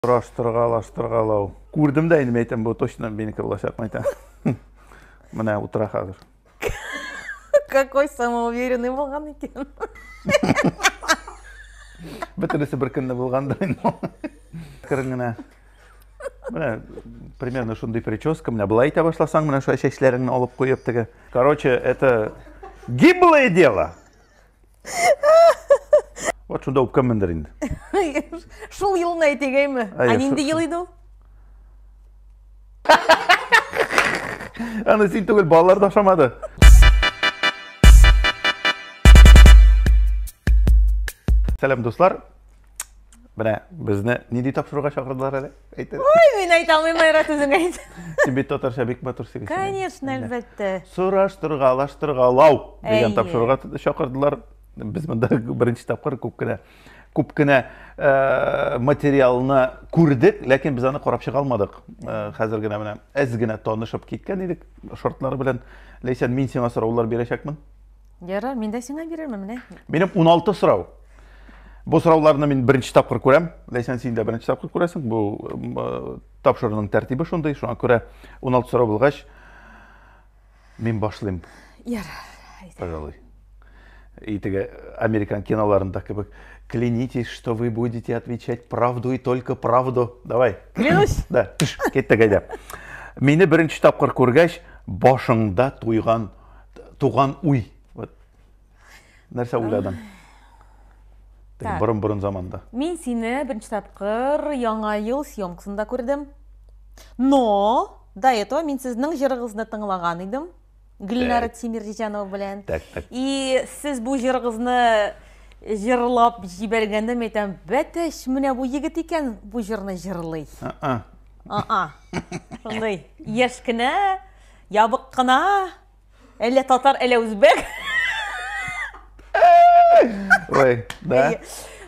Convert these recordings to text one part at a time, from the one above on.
Аштырғалау. Көрдім да енді мәйтем, бұл точно менікі болашақ мәйтем. Мына утра қазір. Какой самоуверенный болған екен. Бітірісі бір күнді болғандырын. Кіріңіне. Мына, примерно шундай прическа. Мына былай айта башласаң, мына шу шешлеріңні алып қойып тігі. Короче, это гиблое дело. Вот шунда өпкенміндір енді. Шул йылын айтегеймі? А ненде йылыйды ол? Аны сен түгіл, балалар да ашамады. Сәлем достар. Міне, бізді недей тапшыруға шақырдылар әлі? Ой, мен айта алмайм, Айрат өзің айт. Сен бетті отарша бек батыр сегіз. Конечно, әлбәтті. Сұраштырғалау деген тапшыруға шақырдылар. Біз мұнда бірінші тапқыр көпкіне материалына көрдік, ләкин біз аны қорап шыға алмадық. Қазіргіне міне әзгіне танышып кеткен едік шортлары білен. Лейсен, мен сеңа сұраулар берешекмін? Ярар, мен де сеңа берермін, міне. Менің 16 сұрау. Бұл сұрауларына мен бірінші тапқыр көрем. Лейсен, сен де бірінші тапқыр көресің. Бұл тапшырының тәртібі шондай. Шуңа көре 16 сұрау болғаш. Мен башлайым. Ярар. Пожалуй. И таки американ киноларында кебек: клянитесь, что вы будете отвечать правду и только правду. Давай. Клянусь. Да. Кетті қайда. Мені бірінші тапқыр көргәш, башыңда туған уй. Нәрсе ойладың? Бұрын заманда. Мен сені бірінші тапқыр яңа ел съемкасында көрдім. Но, до этого мен сіздің жырғызды тыңлаған едім. Гүлнара Тимиржанова білән. И сіз бұл жырғызны жырлап жібергенде мен айтам, бәтәш, міне бұл егіт екен бұл жырны жырлай. Сондай, ешкіне, ябық қына, әлі татар, әлі өзбек. Ой, да?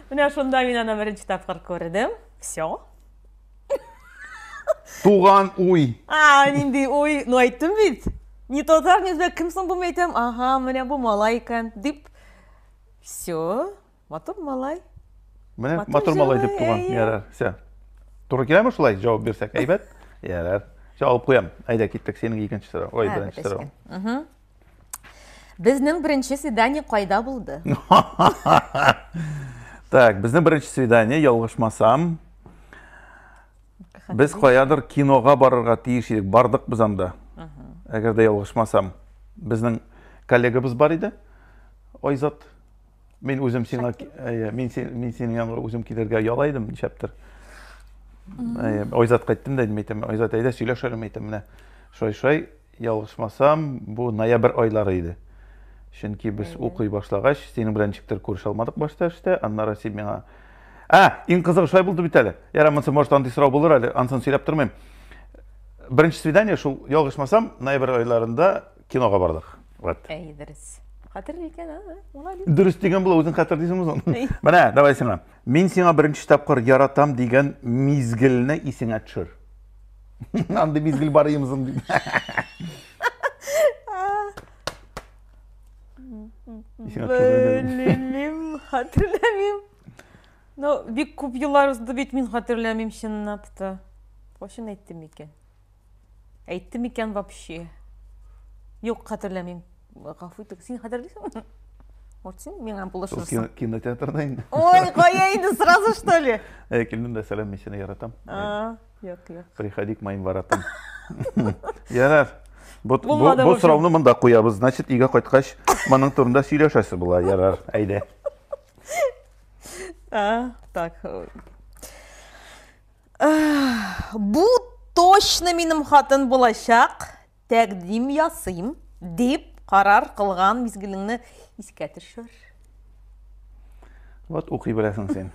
Міне шында мен ана бірінші тапқыр көрдім. Все. Туған уй. Нендей ой, ну айттым бейт. Не татар, не өзбек, кімсің бұл мәйтем? Аха, міне бұл малай екен. Деп, все, матур малай. Міне, матур малай деп туған. Ярар, все. Туры келемі шулай жауап берсек, әйбәт? Ярар. Жауап қоям. Айда кеттік сенің екінші сұрау. Ой, бірінші сұрау. Біздің бірінші свидание қайда болды? Так, біздің бірінші свидание, ялғышмасам, біз қоядыр киноға барырға тиіш едік. Бардық біз анда. Әгер де ялғышмасам, біздің коллегабыз бар еді, Ойзат. Мен өзім сенің янға өзім келерге ялайдым, шәптір. Ойзат қайттым да, Ойзат әйді сөйлешерім, шой-шой, ялғышмасам, бұл ноябр айлары еді. Шынки біз оқи башлағаш, сенің бірәншіктер көріш алмадық башта ішті, аннара сен меңа... Ең қызығы шой болды бит әлі. Ярамынсы, может, андай сұрау болыр әлі, ансын сөйлеп тұрмайым. Бірінші свидание, шул ялғышмасам, ноябр айларында киноға бардық. Дұрыс. Қатыр екен, Дұрыс деген бұл, өзің қатыр дейсің мұзын. Міне, давай сеңа. Мен сеңа бірінші тапқыр яратам деген мезгіліні есіңе түшір. Анды мезгіл бар емізім дейді. Білемем, қатырләмем. Но, бек көп елар ұзды бет мен қатырләмем шынына тұты. Қошын айттым екен. Айттым екен вообще. Yok қатырләмем. Ғафуйтық, сен қатырлайсың? Может, сен мен ампулашырсың? Кинотеатрдайын. Ой, қояйды сразу, что ли? Келдім да, сәлем, мен сені яратам. Yok. Приходи к моим воротам. Ярар. Бұл сұрауны мұнда қоябыз. Значит, иға қайтқаш, мұның турында сөйлешесі бұла, ярар, әйде. Так. Бұл точно менің хатын болашақ, тәқдим ясыйм, деп қарар қылған мезгіліңні еске түшір. Вот, оқи білесің сен.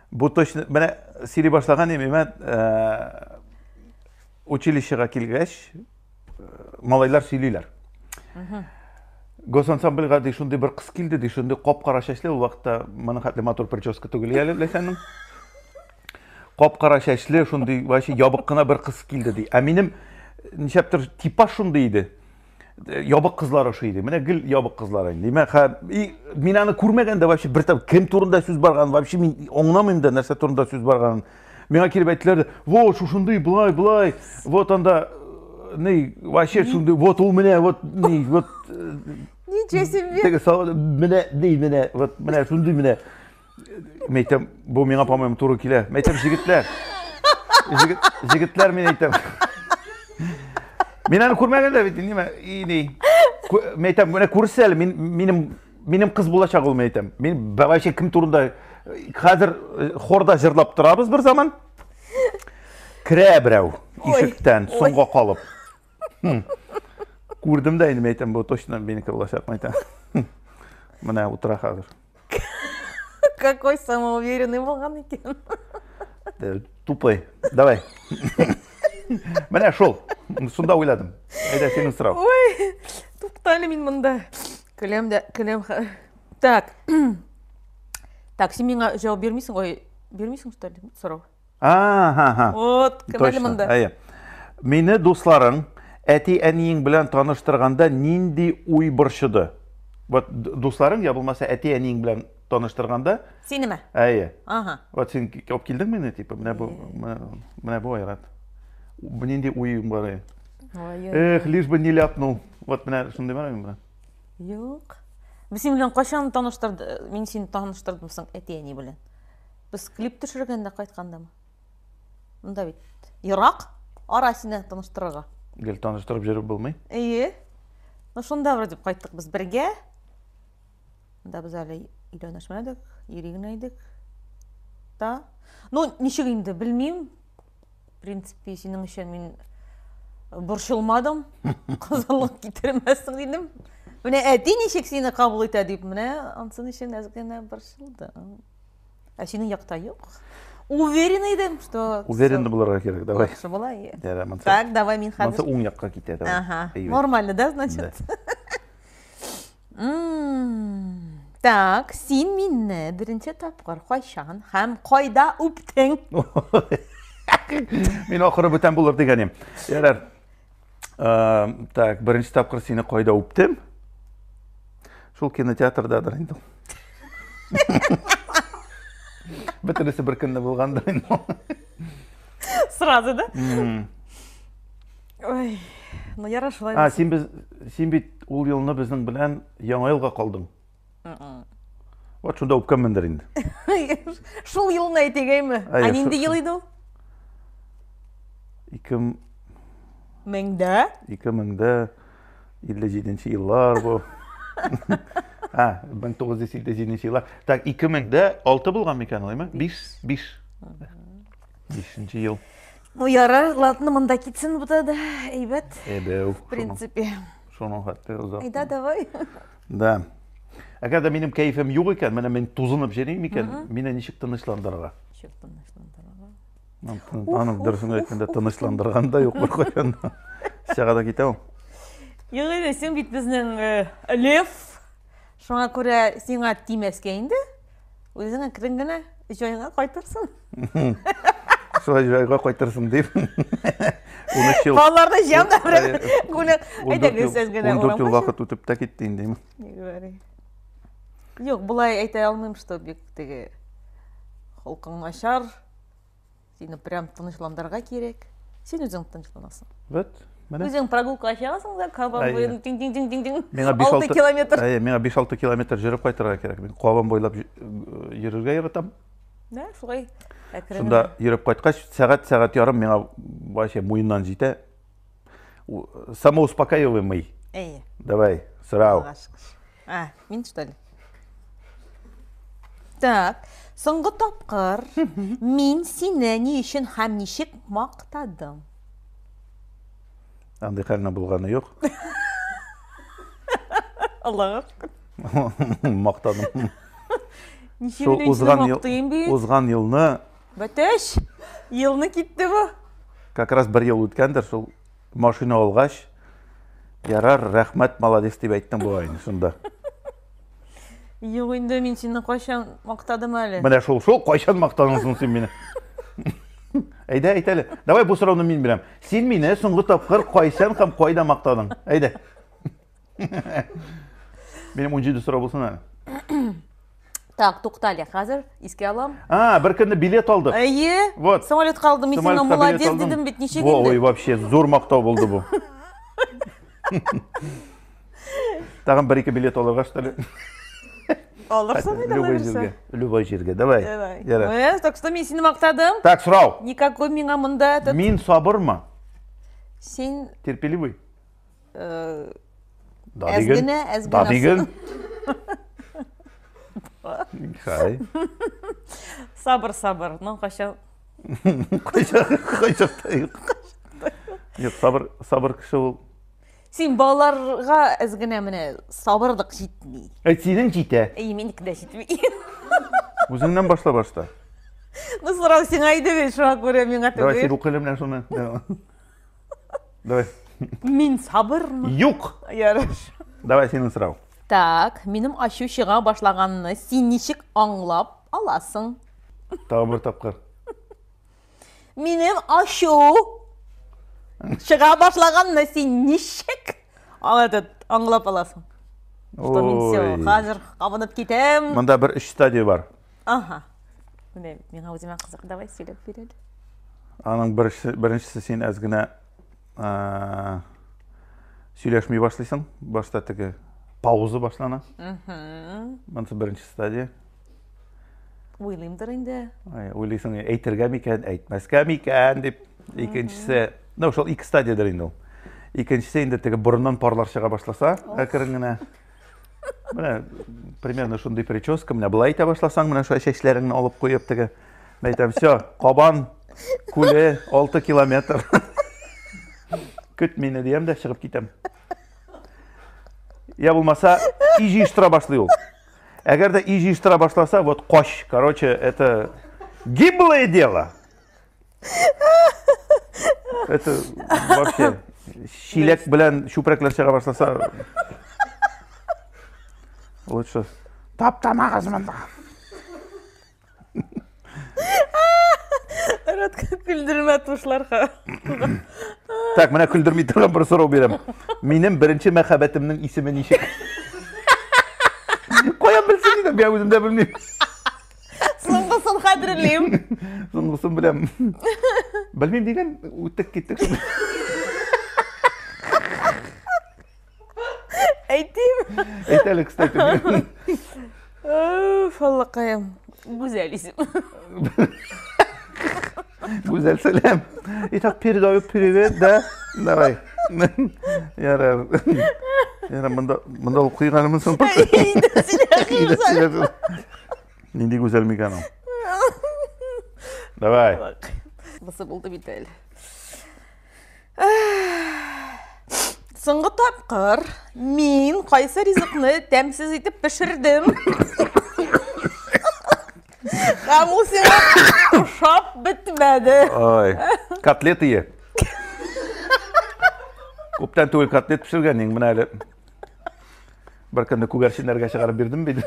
Бұл точно, мәне, сөйлей башлаған емемен, училищеға келгәш, малайлар сөйлейлер. Госансамбльға дейшунды бір қыз келді, дейшунды қоп-қара шәшлі, ол вақытта мұның қатлы матур прическа түгілі әлі, Қоп-қара шәшлі, шундай ябық қына бір қыз келді дей. Әминім, нешептір, типаж шундай еді. ябык кызлар ошойды. Менә гел ябык кызлар инде. Мин аны күрмәгәндә вообще бер тап кем турында сүз барган, вообще мин аңламыйм да нәрсә турында сүз барган. Миңа килеп әйттеләр, "Вот шушындый, булай, вот анда вообще шундый, вот ул менә, вот Ничего себе! теге менә, вот менә шундый менә." Мәйтәм, бу миңа по-моему туры килә. Мәйтәм, җегетләр мин әйтәм. Мин аны күрмәгәндә бит, мәйтәм, менә күрсәл, минем кыз булачак ул, мәйтәм. Мин вообще кем турында хәзер хорда җырлап торабыз бер заман. Керә берәү ишектән соңга калып. Күрдем дә инде, мәйтәм, бу точно минеке булачак, мәйтәм. Менә утыра хәзер. Какой самоуверенный булган икән. Тупой. Давай. Менә шул. Шунда уйладым. Әйдә, синең сорау. Ой, туктале мин монда. Көләм. Так. Так, син миңа җавап бирмисең, бермисең что ли, сорау? Вот, кемәле монда. Мине дусларың әти-әниең белән таныштырганда нинди уй борчыды? Вот дусларың, я булмаса әти-әниең белән таныштырганда? Синеме? Вот син алып килдең мине, типа, менә бу айрат. Нинди уйың бар? Лишь бы не ляпнул. Вот менә шундый бармы? Юк. Без син белән качан таныштырды? Мин сине таныштырдым соң әти-әни белән. Без клип төшергәндә кайткандамы? Монда бит ерак ара сине таныштырырга. Гел таныштырып җөреп булмый? Шунда вроде кайттык без бергә. Да без әле өйләнешмәдек, ирегенә идек. Да. Ничек инде белмим. В принципе, синең өчен мин борчылмадым. Кызыллык китермәссең дидем. Менә әти ничек сине кабул итә дип, менә ансын өчен әзгенә борчылды. Синең якта юк. Уверен идем, что... Уверенный булырга кирәк, давай. Яхшы була. Так, давай мин хәзер. Монсы уң якка китә, давай. Нормально, да, значит? Так, син минне беренче тапкыр кайчан һәм кайда үптең? Мин ахыры бүтән булыр дигәнем. Ярар. Так, беренче тапкыр сине кайда үптем? Шул кинотеатрдадыр инде. Бөтенесе бер көнне булгандыр инде. Сразу, да? Ой, ярашылай. Син бит ул елны безнең белән Яңа елга калдың. Вот шунда үпкәнмендер инде. Шул елны әйтегәйме? Нинди ел иде ул? 2057 еллар бу. 1957 еллар. Так, 2006 булган микән алаймы? 5 ел. Ярар, ладно, монда китсен бута да, әйбәт. В принципе. Шуның хәтта уза. Әйдә, давай. Да. Әгәр дә минем кәефем юк икән, менә мин тузынып җөрим икән, мине ничек тынычландырырга? Аның дөресен әйткәндә тынычландырган да юк бер кайчан. Сәгадә китә ул. Юк, син бит безнең лев. Шуңа күрә сиңа тимәскә инде. Үзеңә кирен генә җайга кайтырсың. Шулай җайга кайтырсың дип. 13 ел. Балаларда җан да бер гүле әйтәгез сез генә. 14 ел вакыт үтеп тә китте инде. Юк, булай әйтә алмыйм, что бик теге холкың начар. Сине прям тынычландырырга кирәк. Син үзең тынычланасың. Вот, менә. Үзең прогулка чыгасың да, кабан буен тиң-тиң-тиң-тиң. 6 километр. Миңа 5-6 километр җөреп кайтырга кирәк. Мин кабан бойлап йөрергә яратам. Да, шулай. Шунда йөреп кайткач, сәгать ярым миңа вообще муеннан җитә. Самоуспокаиваемый. Давай, сорау. Мин что ли? Так, соңгы тапкыр мин сине ни өчен һәм ничек мактадым? Андай хәлне булганы юк. Аллага шөкер. Мактадым. Ничек мактыйм бит? Узган елны. Бәтәш. Елны китте бу. Как раз бер ел үткәндер, шул машина алгач, ярар, рәхмәт, молодец дип әйттем бу айны шунда. Юк инде, мин сине кайчан мактадым әле. Менә шул кайчан мактадың син мине? Әйдә, әйт әле. Давай бу сорауны мин бирәм. Син мине соңгы тапкыр кайчан һәм кайда мактадың? Әйдә. Benim 17 сұрау болсын әлі. Так, тоқтали, қазір еске алам. Бір күнді билет алдық. Әйе, Вот. самолет қалды, мен сені молодец дедім бет неше Ой, келді. вообще, зор мақтау болды бұл. Тағын бір-екі билет алырға, что ли? Алырсың еді, алырсың. Любой жерге, давай. Так что мен сені мақтадым. Так, сұрау. Никакой меңа мұнда. Мен сабыр ма? Сен... Терпеливый? Әзгіні, Дадиген? Қай? Сабыр, ну қашан... Қайшақтайық. Нет, сабыр кіші ол. Сен балаларға әзгіні міне сабырдық жетмей. Сенің жейті? Менікі де жетмей. Өзіңнен башла. Ну, сұрау сен айды бе, шуға көре мен аты Давай, сен бер. ұқылымнан соны. Давай. Мен сабырмын. Юқ! Ярыш. Давай, сенің сұрау. Так, менің ашу шыға башлаганны сен нешік аңлап аласың? Тағы бір тапқыр. Менің ашу шыға башлаганны сен нешік аңлап аласың? Что мен все, қазір қабынып кетем. Мұнда бір 3 стадия бар. Аха. Мен аузыма қызық, давай сөйлеп береді. Аның біріншісі сен әзгіні сөйлешмей башлайсың. Башта тігі паузы башлана. Мұнысы бірінші стадия. Ойлаймдыр енді. Ойлайсың, әйтірге мекен, әйтмәске мекен деп. Екіншісі, сол 2 стадиядар енді ол. Екіншісі енді тігі бұрыннан парлар шыға башласа, әкіріңіне. Міне, примерно шундай прическа, міне бұлай айта башласаң, міне шай шәшлеріңні алып қойып тігі. Мен айтам, все, қабан, күлі, 6 километр. Күт мені дейім де шығып кетем. Я болмаса, и жиштыра башлай ол. Әгер де и жиштыра башласа, вот қош, короче, это гиблое дело. Это вообще, шилек білән шупреклер шыға башласа, лучше таптамағыз мұнда. Күлдірме тұшыларға. Так, мына күлдірмей тұрған бір сұрау берем. Менің бірінші мәхаббәтімнің исімі нешек? Қоям білсін дейді, мен өзім де білмеймін. Соңғысын қадірлейм. Соңғысын білем. Білмеймін деген, өттік кеттік. Әйтейм. Әйтәлі, кстати. Фаллақайым. Güzel isim. Güzel selam. Итак, передаю привет, да? Давай. Ярар. Ярар, мұнда ол құйғанымын соң пақы. Ненде güzel меканым. Давай. Басы болды бит әлі. Соңғы тапқыр мен қайсы ризықны тәмсіз етіп пішірдім. Қамыл сені ұшап бітмәді. Ой, котлет ие. Көптен түгел котлет пішірген ең, мұна әлі. Бір күнді көгәршіндерге шығарып бердім бейді.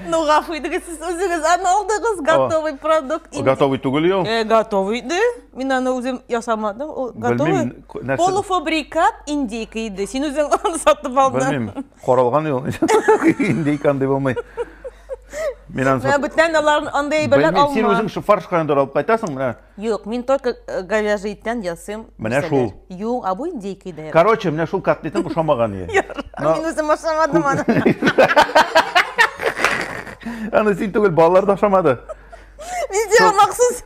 Ну, ғафыйдығы сіз өзіңіз аналдыңыз, готовый продукт. Готовый түгел еу? Готовыйды. Мен аны өзім ясамадым. Готовый. Полуфабрикат индейка еді. Сен өзің оны сатып алдың. Білмеймін, қоралған еу. Индейка андай болмай. Бүтін андай бірлер алма. Сен өзің фарш қайындар алып қайтасың? Жоқ, мен только говяжий еттен жасым. Міне шул. Жоқ, а бұл индейка еді. Короче, міне шул котлетін ұшамаған е. Мен өзім ұшамадым аны. Аны сен түгел балаларды ұшамады. Мен де мақсыз.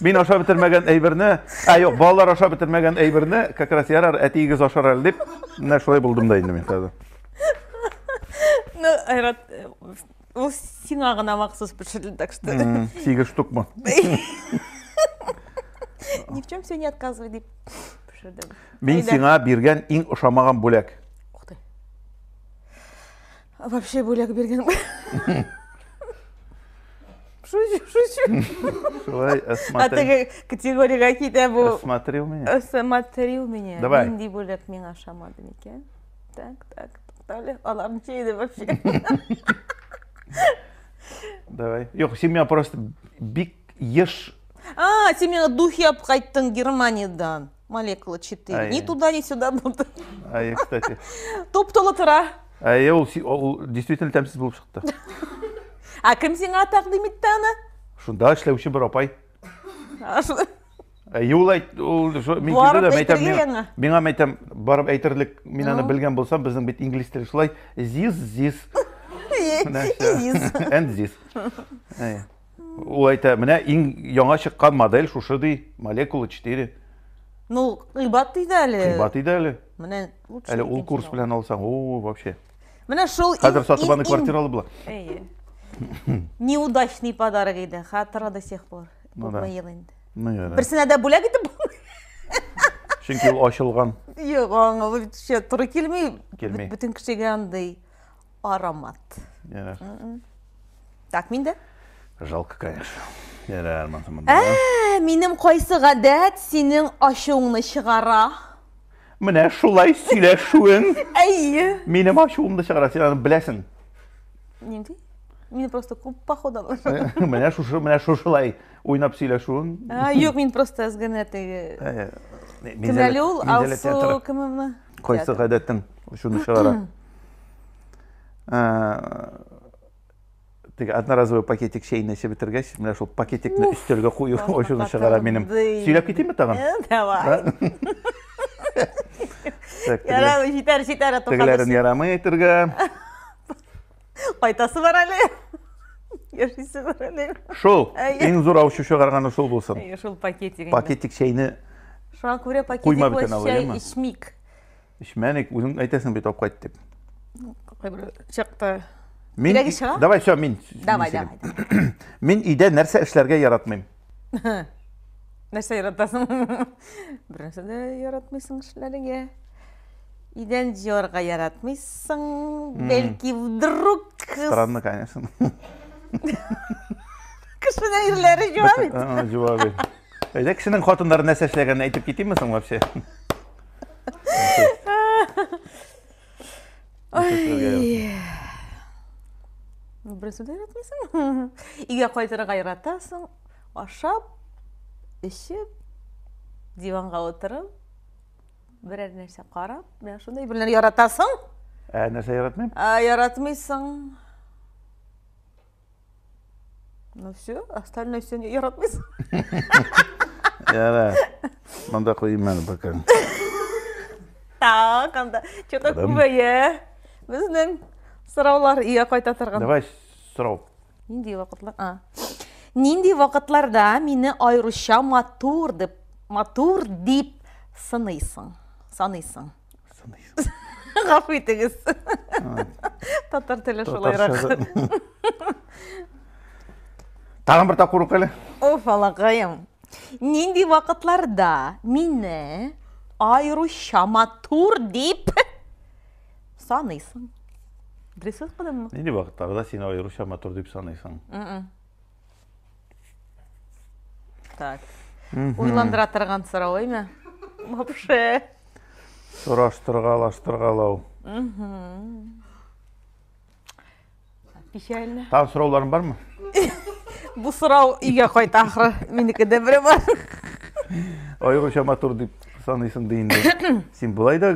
Мен аша бітірмеген әйбірні, жоқ, балалар аша бітірмеген әйбірні, как раз ярар, әтейгіз ашар әлі деп, міне шулай болдым да енді мен қазір. Ну, Айрат, ол сен ағына мақсыз пішірілді, так что... 8 штук ма? Ни в чем все не отказывай деп пішірдім. Мен сеңа берген ең ұшамаған бөлек. Уқтай. Вообще бөлек берген бі? Шучу. Шулай, А ты категория какие-то был... Осмотрел меня. Осмотрел меня. Давай. Инди бөлек мен ашамадым екен. Так. Аларым чейді вообще. Давай. Жоқ, сен меня просто бик еш... Сен мені духи алып қайттың Германиядан. молекула 4. Ни туда, ни сюда болды. Кстати. Топ-толы тұра. Ол действительно тәмсіз болып шықты. А кім сен атақ деметті ана? Шында ішлеуші бір апай. Мен айтам, барып әйтірлік, мен аны білген болсам, біздің бет инглистер шылай, зиз. And this. Ол айта, міне яңа шыққан модель шушы дей, молекула 4. Ну, қибат дейді әлі. Қибат дейді әлі. Әлі ол курс білен алсаң, вообще. Міне шул... Қазір сатып аны квартиралы бұла. Неудачный подарок еді, қатыра до сих пор. Бір сенәді бөлек еді бұл. Çünkü ол ашылған. Yok, оңы тұры келмей, бүтін кішеге андай аромат. Так, мен де? Жалко, конечно. Менің қойсы ғадәт сенің ашуыңны шығара. Міне шулай сөйлешуің. Менің ашуымды шығара, сен аны білесің. Нендей? Мені просто көп походал. Міне шушылай ойнап сөйлешуің. Жоқ, мен просто әзген әтігі. Кімәлі ол, алсу кімімі? Қойсы ғадәттің шуны шығара. Одноразовый пакетик шейіне ше бітіргеш, міне шул пакетикні үстелге қойу, шуны шығара менің. Сөйлеп кетейін бі тағын? Давай. Ярамы, жетәрі тоқадысы. Тігілерін ярамы етірге. Қайтасы бар әлі. Ешесі бар әлі. Шул, ең зор аушы шығарғаны шул болсын. Шул пакетик. Пакетик шейіні Шуан көре пакетик өз шай ішмейк. Ішмәнік, өзің айтасың бет оп қайт деп. Шықты. Давай, все, мен. Давай. Мен үйде нәрсе ішлерге яратмайм. Нәрсе яратасың? Бірінші де яратмайсың ішлерге. Үйден жорға яратмайсың. Бәлкі вдруг... Странно, конечно. Кішінің ерлері жуа бет. Жуа бет. Өйде кішінің қотындары нәрсе ішлерген әйтіп кетейін мүсің вообще? Бірісі де яратмайсың? Үйге қайтырға яратасың, ашап, ішіп, диванға отырып, бірер нәрсе қарап, мен шындай бірлер яратасың? Нәрсе яратмайм? Яратмайсың. Ну все, остальное все не яратмайсың. Яра, мында қойым мәні бақын. Так, анда, что-то көбейе. Біздің сұраулар үйе қайта тұрған. Давай, сұрау. Нендей вақытлар? Нендей вақытларда мені айрыша матур деп санайсың. Ғафу етіңіз. Татар тілі шолай рақыт. Тағын бір тақыру қайлы? Оф, алақайым. Нендей вақытларда мені айрыша матур деп санайсың. Білесіз қадым мұ? Нендей вақыттарда сені айрыша матур деп санайсың? Так. Ойландыра тұрған сұрау ме? Вообще. Сұраштырғалау. Печально. Тағы сұрауларың бар ма? Бұл сұрау үйге қойт ақыры. Менікі де бірі бар. Айрыша матур деп санайсың дейінді. Сен бұлай да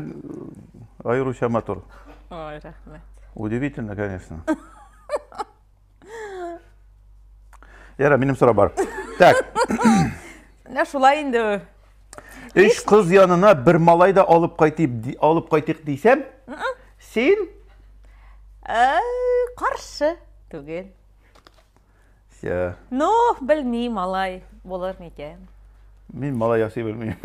айрыша матур. Ой, рахмет. Удивительно, конечно. Яра, менің сұра бар. Так. Не шулай енді? Үш қыз янына бір малайда алып қайтық дейсем, сен? Қаршы түгел. Все. Ну, білмей малай болар некен. Мен малай ясай білмеймін.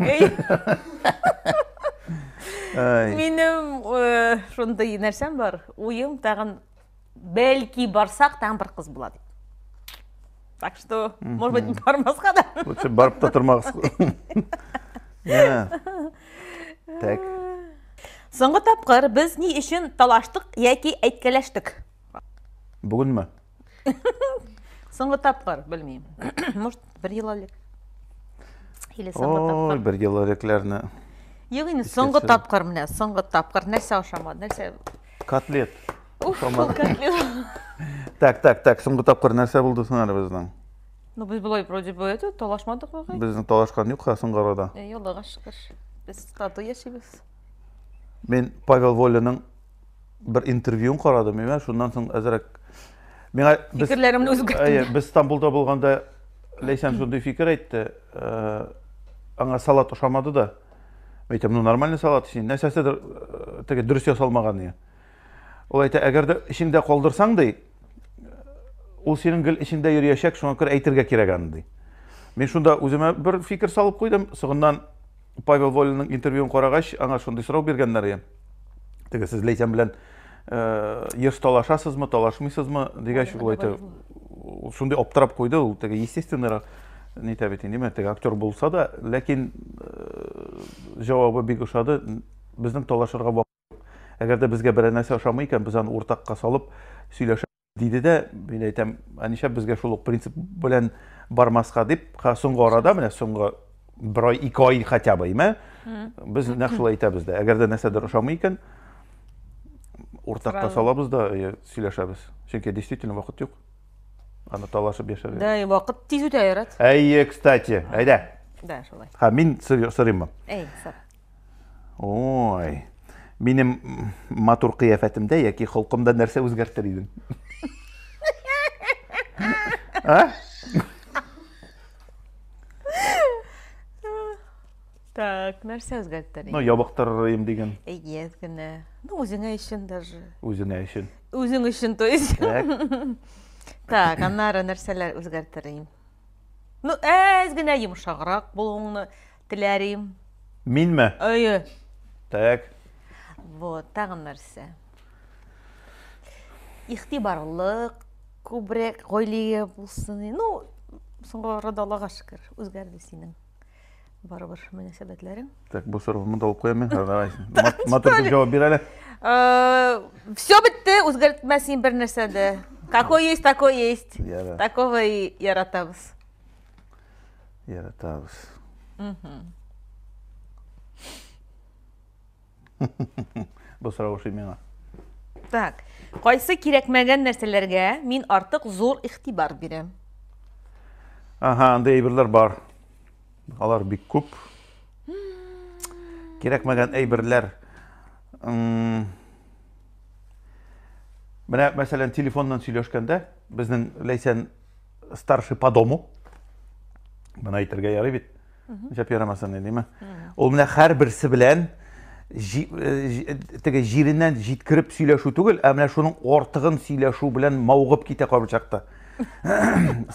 Менің шындай нәрсем бар. Ойым тағын бәлки барсақ тағын бір қыз болады. Так что, может быть, бармасқа да. Лучше барып та тұрмағыз. Так. Соңғы тапқыр біз не үшін талаштық, яки әйткелештік? Бүгін ме? Соңғы тапқыр, білмеймін. Может, бір ел әлік? Ой, бір ел әлеклеріні. Еғені, соңғы тапқыр міне, соңғы тапқыр. Нәрсе ашамады, нәрсе... Котлет. Уф, бұл котлет. Так, соңғы тапқыр нәрсе болды сыңары біздің? Ну, біз бұлай вроде бы это талашмадық ғой. Біздің талашқан жоқ, қасын қарада. Аллаға шүкір. Біз тату яшейбіз. Мен Павел Воляның бір интервьюін қарадым, шундан соң әзірек Фикірлерімді өзгерттім. Біз Стамбулда болғанда Лейсан сондай фикір айтты. Аңа салат ұшамады да. Мен айтам, ну нормальный салат ішін. Нәрсесі дұрыс жасалмаған. Ол айта, әгерді ішіңде қолдырсаң дей, ол сенің гіл ішінде үйрешек, шуңа көр әйтірге керегені дей. Мен шунда өзіме бір фикір салып қойдым. Соғыннан Павел Воляның интервьюін қарағаш, аңа шундай сұрау бергендер. Сіз Лейсан білән еш талашасызмы, талашмайсызмы дегеш, ол айта, шундай оптырап қойды. Ол естественно не тәбетен деме, актер болса да, ләкин жауабы бек ұшады, біздің талашырға вақыт. Әгерде бізге бір нәрсе ұшамай екен, біз аны ортаққа салып сөйлешіп дейді де, мен айтам, әнеше бізге шулық принцип білән бармасқа деп, соңғы арада, міне соңғы бір ай, 2 ай хотя бы, біз нәқшыл айтабыз да. Әгерде нәрседер ұшамай екен, ортаққа салабыз да, сөйлешебіз. Чөнки действительно вақыт жоқ. Аны талашып яшар. Да, и вақыт тиз өте айырады. Кстати, айда. Да, шулай. Мен сұрайым. Сап. Ой. Минем матур қияфәтімдә яки холқымда нәрсә үзгәртер идең? Так, нәрсә үзгәртер? Ну, ябыктырырым дигән. Генә. Ну, үзеңә өчен даже. Үзеңә өчен. Үзең өчен, то есть. Так, аннары нәрсәләр үзгәртерим? Ну, генә йомшаграк булуыңны теләрим. Минме? Так. Вот, тағын нәрсе. Ихтибарлық, көбірек ғойлеге болсын. Ну, соңғы арада Аллаға шүкір, өзгәрді сенің барыбір мөнәсәбәтләрің. Так, бұл сұрағымды алып қоямын. Матурдың жауап бер әлі. Все бітті, өзгәртмәсін бір нәрсәді. Какой есть, такой есть. Такого и яратабыз. Яратабыз. Бұл сұрау үшін меңа. Так, қайсы керекмәгән нәрселәргә мин артық зор ихтибар бирәм? Андай әйберләр бар. Алар бик күп. Керекмәгән әйберләр. Менә, мәсәлән, телефоннан сөйләшкәндә, безнең Лейсан старший по дому. Бына әйтергә ярый бит. Җап ярамасын дейме? Ул менә һәр берсе белән жирінен жеткіріп сөйлешу түгіл, әміне шуның ортығын сөйлешу білән мауғып кете қабыл шақта.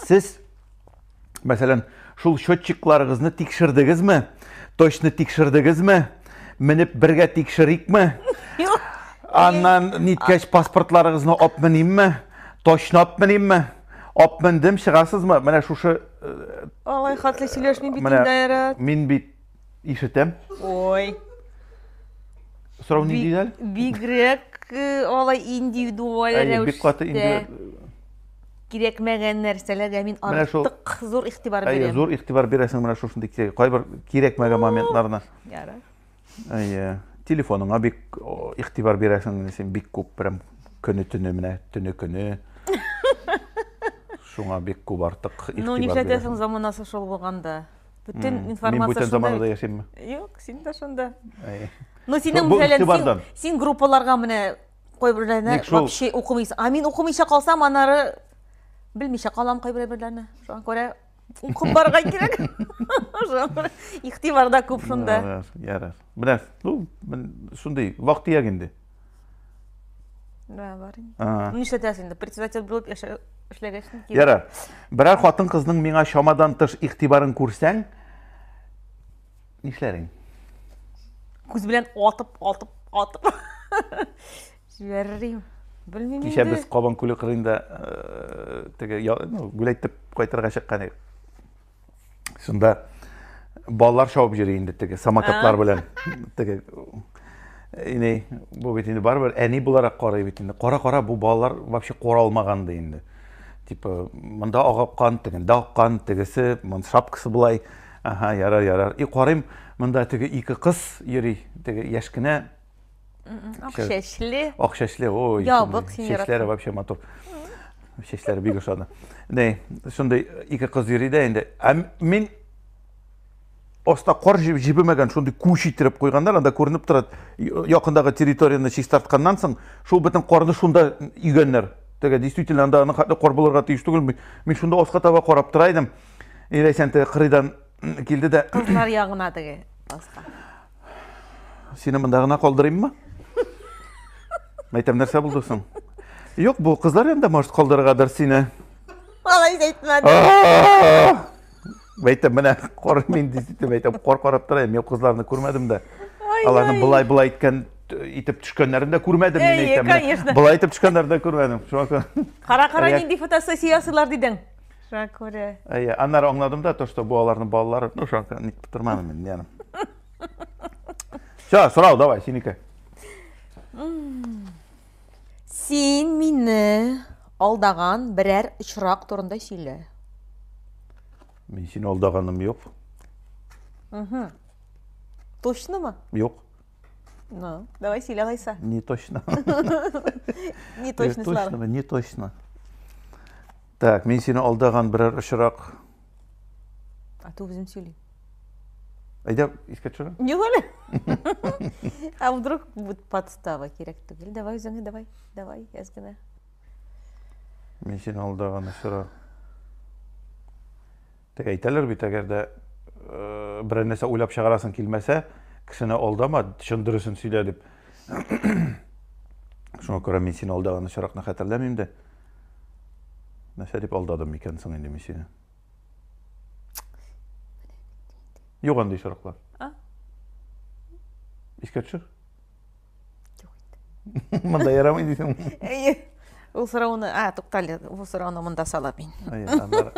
Сіз, мәселен, шул счетчикларыңызны тикшірдіңіз ме? Точно тикшірдіңіз ме? Мініп бірге тикшірік ме? Аннан ниткәш паспортларыңызны опмінім ме? Точно опмінім ме? Опміндім, шығасыз ма? Мәне шушы... Алай, хатлы сөйлешмін битін дайрат. Мен бит ишетем. Ой. Сұрау не дейді әлі? Бигрек, олай индивидуаль рәүшті. Керекмәгән нәрсәләргә мин артык зур ихтибар бирәм. Зур ихтибар бирәсең менә шушындый кайбер кирәкмәгән моментларына. Ярар. Телефоныңа бик ихтибар бирәсең, сен бик күп прям көне-төне менә, төне-көне. Шуңа бик күп артык ихтибар бирәсең. Ну, нишләтәсең заманасы шул булганда? Бүтән информация шунда. Мин бүтән заманда яшәймме? Юк, син дә шунда. Ну, синең мәсәлән, син группаларга менә кайберләрне вообще укымыйсың. Мин укымыйча калсам, анары белмичә калам кайберләрне. Шуңа күрә укып барырга кирәк. Ихтибарда күп шунда. Ярар. Менә, шундый вакыт ягынды. Да, бар инде. Нишләтәсең инде? Председатель булып эшләгәнсең. Ярар. Берәр хатын кызның миңа шамадан тыш ихтибарын күрсәң, нишләрең? Күз белән атып. Җибәррим. Белмим инде. Кичә без Кабан күле кырында гүләйтеп кайтырга чыккан идек. Шунда балалар шауып йөри инде самокатлар белән. Бу бит инде барбер әни буларак карый бит инде. Кара бу балалар вообще кора алмаганды инде. Типа монда агапкан, тегендә аккан, тегесе, мон шапкасы булай. Ярар. И карыйм, монда ике кыз йөри, яшь кенә. Акчашлы. Ой. Ябык, чәчләре вообще матур. Шешләре бик ошады. Шундай ике кыз йөри дә инде. Мин оста кар җибемәгән шундай күч иттереп куйганнар, анда күренеп торады. Якындагы территорияны чистартканнан соң, шул бөтен карны шунда үйгәннәр. Теге действительно анда аны хәтле кар булырга тиеш түгел. Мин шунда аска таба карап тора идем. Ләйсән кырыйдан килде дә. Кызлар ягына теге аска. Сине монда гына калдырыйммы? Мәйтәм, нәрсә булды соң? Юк, бу кызлар инде может калдырыргадыр сине. Алай әйтмәде. Мәйтәм, менә кар мин диситем, мәйтәм, кар карап торам, мин кызларны күрмәдем дә. Аларны булай иткән итеп төшкәннәрен дә күрмәдем, мин әйтәм. Булай итеп төшкәннәрен дә күрмәдем. Шуңа Кара нинди фотосессиялар дидең? Шуңа күрә. Аннары аңладым да, то что бу аларның балалары, ну шуңа ник тормадым мин, яны. Всё, сорау, давай, синеке. Син мине алдаган берәр очрак турында сөйлә. Мин сине алдаганым юк. Точнымы? Юк. Ну, давай сөйлә Гайса. Не точно. Не точно слова. Не точно. Так, мин сине алдаган берәр очрак. Ты үзем сөйлә. Әйдә, искә төшерә. Не голя. А вдруг будет подстава кирәк түгел? Давай үзеңне, давай, язгына. Мин сине алдаган очрак. Теге әйтәләр бит, әгәр дә берәр нәрсә уйлап чыгарасың килмәсә, кешене алдама, чын дөресен сөйлә дип. Шуңа күрә мин сине алдаган очракны хәтерләмим дә. Нәрсә дип алдадым икән соң инде мин сине? Юк андый очраклар. Искә төшер. Монда ярамый дисең. Ул сорауны, туктале, ул сорауны монда салам мин. Аннары.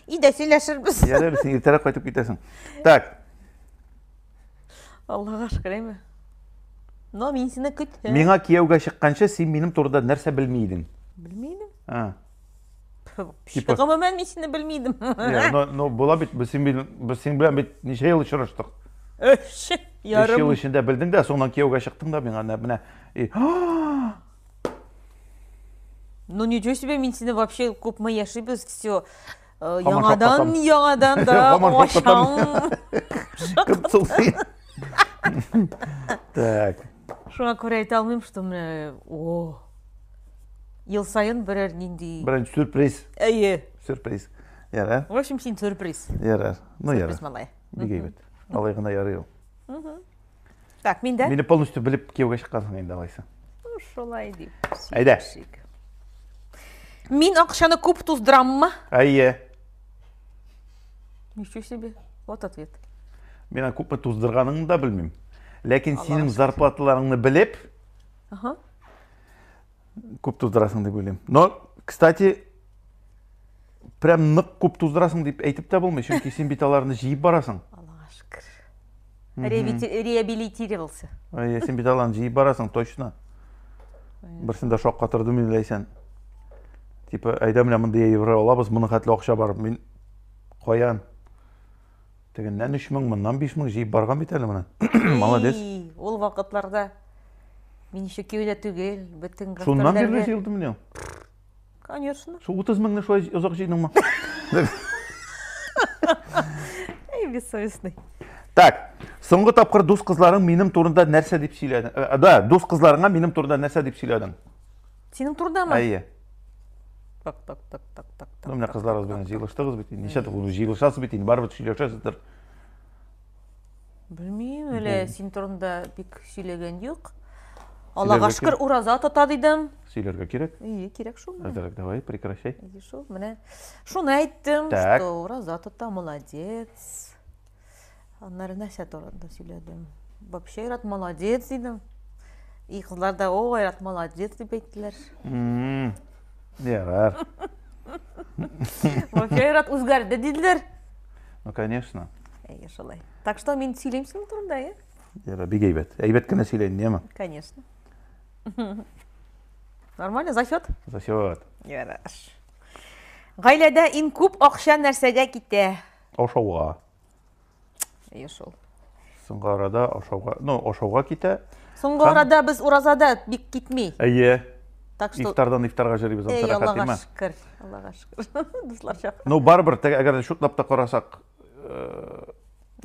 Идә сөйләшербез. Ярар, син иртәрәк кайтып китәсең. Так. Аллага шөкер әйме. Но мин сине көт. Миңа кияүгә чыкканчы син минем турыда нәрсә белмидең? Белмидем. Типа. Гомумән мин сине белмидем. Но була бит, без син белән бит ничә ел очраштык. Ярым. 5 ел эчендә белдең дә, соңдан кияүгә чыктың да миңа менә. Ну ничего себе, мин сине вообще күпме яшибез, все. Яңадан да ашам. Кыпсылсый. Так. Шуңа күрә әйтә алмыйм, что менә ел сайын берәр нинди. Берәр сюрприз. Сюрприз. Ярар. В общем, син сюрприз. Ярар. Ну ярар. Сюрприз малай. Бик әйбәт. Алай гына ярый ул. Так, мин дә. Мине полностью белеп кияүгә чыккансың инде алайса. Шулай дип. Әйдә. Мин акчаны күп туздыраммы? Әйе. Ничего себе. Вот ответ. Мин күпме туздырганыңны да белмим. Ләкин синең зарплаталарыңны белеп, күп туздырасың дип уйлыйм. Но, кстати, прям нык күп туздырасың дип әйтеп тә булмый, чөнки син бит аларны җыеп барасың. Аллага шөкер. Реабилитировался. Әйе, син бит аларны җыеп барасың, точно. Берсендә шокка торды мин Ләйсән. Типа, әйдә менә монда евро алабыз, моның хәтле акча бар. Мин каян? Тегеннән 3000, моннан 5000 җыеп барган бит әле менә. Молодец. Ул вакытларда мин еще кияүдә түгел, бөтен Шуннан бирле җыелды менә. Конечно. Шу 30 меңне шулай озак җыйдыңмы? Бессовестный. Так, соңгы тапкыр дус кызларың минем турында нәрсә дип сөйләдең? Да, дус кызларыңа минем турында нәрсә дип сөйләдең? Синең турдамы? Әйе. Так. Ну, менә кызларыбыз белән җыелыштыгыз бит. Ничә җыелышасыз бит, барыбер сөйләшәсездер. Белмим, әле син турында бик сөйләгән юк. Аллага шөкер, ураза тота дидем. Сөйләргә кирәк. Кирәк шул. Әзрәк, давай, прекращай. Шул, менә шуны әйттем, что ураза тота, молодец. Аннары нәрсә турында сөйләдем. Вообще, Айрат молодец дидем. И кызлар да, Айрат молодец дип әйттеләр. Ярар. Вообще, Айрат үзгәрде диделәр. Ну, конечно. Шулай. Так что мин сөйләйм синең турында, Ярар, бик әйбәт. Әйбәт кенә сөйләйин, неме? Конечно. Нормально, зачет? Зачет. Ярар. Гаиләдә иң күп акча нәрсәгә китә? Ашауга. Шул. Соңгы арада ашауга, ашауга китә. Соңгы арада без уразада бик китми. Әйе. Так что... Ифтардан ифтарға жүребіз, антырақ Аллаға атыма. шүкір. Аллаға шүкір. Дуслар шақыр. Ну, барбір, әгер шутлапта қарасақ,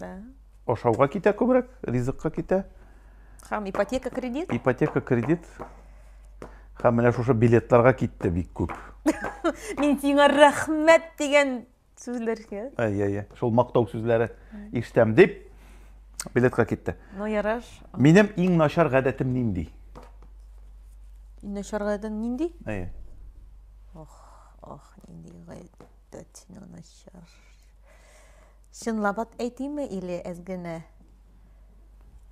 Да. ошауға кете көбірек, ризыққа кете. Хам, ипотека, кредит. Ипотека, кредит. Хам, менә шушы билетларға кетті бик көп. Мен сеңа рахмет деген сөздерге. Шул мақтау сөзлері иштем деп, билетқа кетті. Ну, яраш. Менің ең нашар ғадетім нендей? Инна шарғадан нинди? Нинди ғайдат сенің нашар. Шынлабат әйтейме или әзгіне?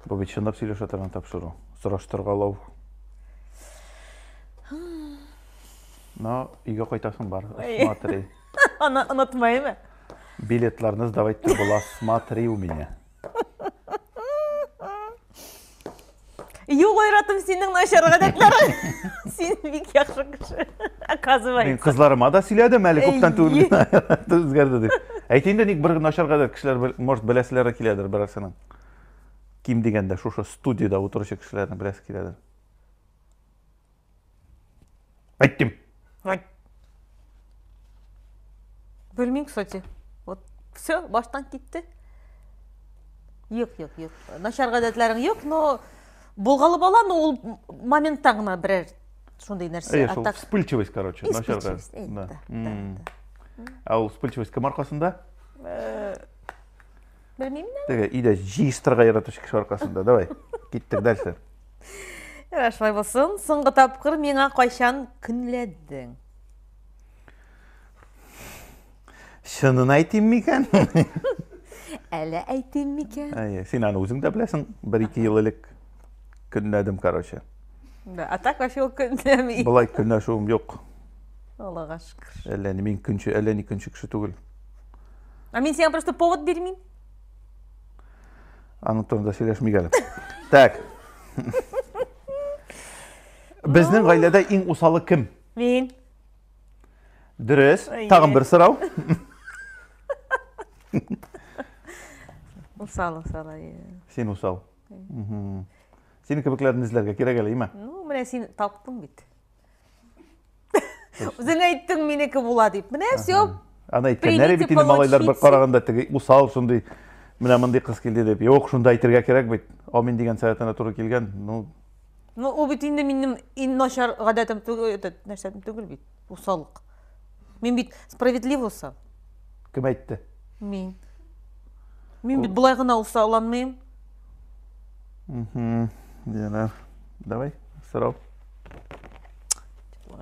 Бұл бет шындап сөйлеш отырған тапшыру. Сұраштырғалау. Но, үйге қайтасың бар. Смотри. Unutmayayım. Билетларыңыз давайте была, смотри у меня. Yok oyratım senin нашар ғадетлерің. Сен бик яқшы кіші. Оказывается. Мен қызларыма да сөйледім, әлі көптен түгілген өзгерді деп. Әйтейін де бір нашар ғадет кішілер, может, білесілері келедір бірасының. Ким дегенде, шушы студияда отырушы кішілердің біресі келедір. Айттым. Білмеймін, кстати. Вот, все, баштан кетті. Yok. Нашар ғадетлерің yok, но болғалы бала, но ол моменттағына бірер шондай нәрсе. Шол вспыльчивость, короче. Вспыльчивость, Да. да. А ол вспыльчивость кім арқасында? Білмеймін, да? Теге, иде жиыстырға яратушы кіші арқасында. Давай, кеттік дальше. Рашылай болсын, соңғы тапқыр меңа қайшан күнледің. Шынын айтайын мекен? Әлі айтайын мекен? Сен аны өзің де білесің, 1-2 ел елік күнледім, короче. Да, а так вообще ол күнлемей. Бұлай күнлешуым жоқ. Аллаға шүкір. Әлі мен күнші кіші түгіл. А мен сен просто повод бермеймін? Анын тұрында сөйлешмей Так. Біздің ғайлада ең усалы кім? Мен. Дұрыс. Тағын бір сұрау. Усалы. Сен усал. Сені көбіклерін ізлерге керек әлі, ма? Ну, міне сен таптың бет. Өзің айттың менекі бола деп. Міне, все. Ана айтқан, нәре бетінде малайлар бір қарағанда тігі усал, шындай, міне мындай қыз келді деп. Жоқ, шындай айтерге керек бет. О, мен деген сағатына тұры келген. Ну, о бетінде менің ең нашар ғадатым түгіл бет. Усалық. Мен бет справедливо усал. Кім айтты? Мен бет бұлай ғана усаланмайым. Давай, сұрау.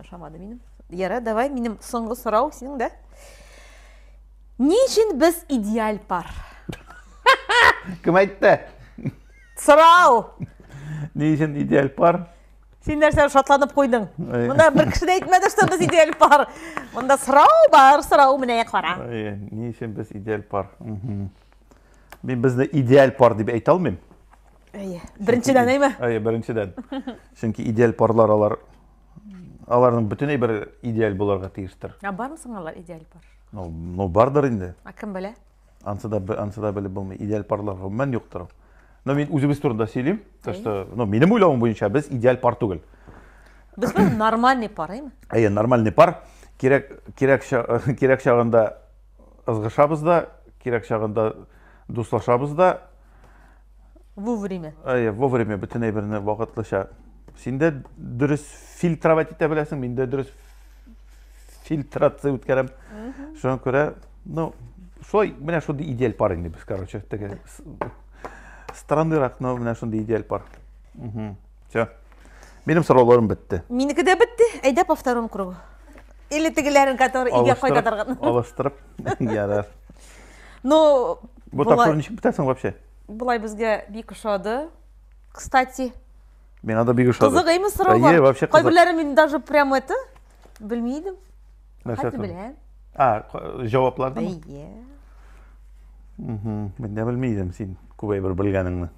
Шамады менің. Яра, давай, менің соңғы сұрау сенің, да? Не үшін біз идеал пар? Кім айтты? Сұрау! Не үшін идеал пар? Сен нәрсе шатланып қойдың. Мұнда бір кіші айтмады, что біз идеал пар. Мұнда сұрау бар, сұрау міне қара. Не үшін біз идеал пар? Мен бізді идеал пар деп айта алмайм. Біріншіден, әйме? Біріншіден. Çünkü идеал парлар алардың бүтіней бір идеал боларға тиістір. Бар мısың алар идеал пар? Ну, бардыр енді. А кім біле? Ансыда білі болмай, идеал парларға мән жоқтыр. Но мен өзіміз турында сөйлейм. Менің ойлауым бойынша біз идеал пар түгіл. Біз бір нормальный пар, әйме? Нормальный пар. Керек шағында ызғышабыз да, керек шағында дуслашабыз да. Вовремя. Вовремя бүтіней біріне вақытлыша. Сен де дұрыс фильтровать ете білесің, мен де дұрыс фильтрация өткерем. Шоң көре, шой, міне шонды идеал пар енді біз, короче. Страннырақ, но міне шонды идеал пар. Все. Менің сұрауларым бітті. Менікі де бітті. Әйда по второму кругу. Или тігілерін, который үйге қой қатарған. Алыстырып, ярар. Но... Бұл тапшыры нешік бітесің вообще? Бұлай бізге бек ұшады. Кстати, мен ада бек ұшады. Қызық емес сұрау бар. Вообще қызық. Қайбірлері мен даже прям это білмейдім. Қайты білем. Жауапларды ма? Мен де білмейдім сен көбей бір білгеніңні.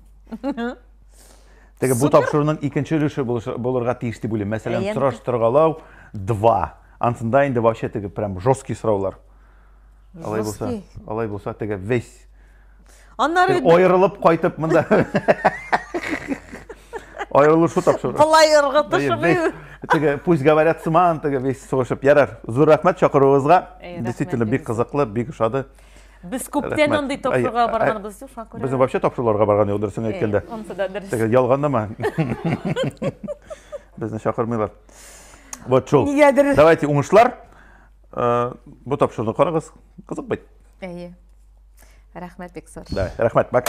Теге бұл тапшырының екінші үліші болырға тиісті бөлем. Мәселен, сұраштырғалау 2. Ансында енді вообще теге прям жесткий сұраулар. Алай болса теге весь. Ойырылып қайтып мұнда. Ойырылыр шу тапшыры. Бұлай ұрғыты шымай. Пусть говорят сыман, весь соғышып ярар. Зор рахмат шақыруыңызға. Рахмет, Действительно, бик қызықлы, бик ұшады. Біз көптен ондай топшыға барғанымыз жоқ, шуңа Біздің вообще топшыларға барған еу, дұрысын әйткенде. Онсы да дұрыс. Ялғанда ма? Бізді шақырмайлар. Вот шул. Неге дұрыс? Давайте, уңышлар. Бұл топшыны қарағыз. Қызық бәйт. Рахмет, бек зор. Рахмет, бак.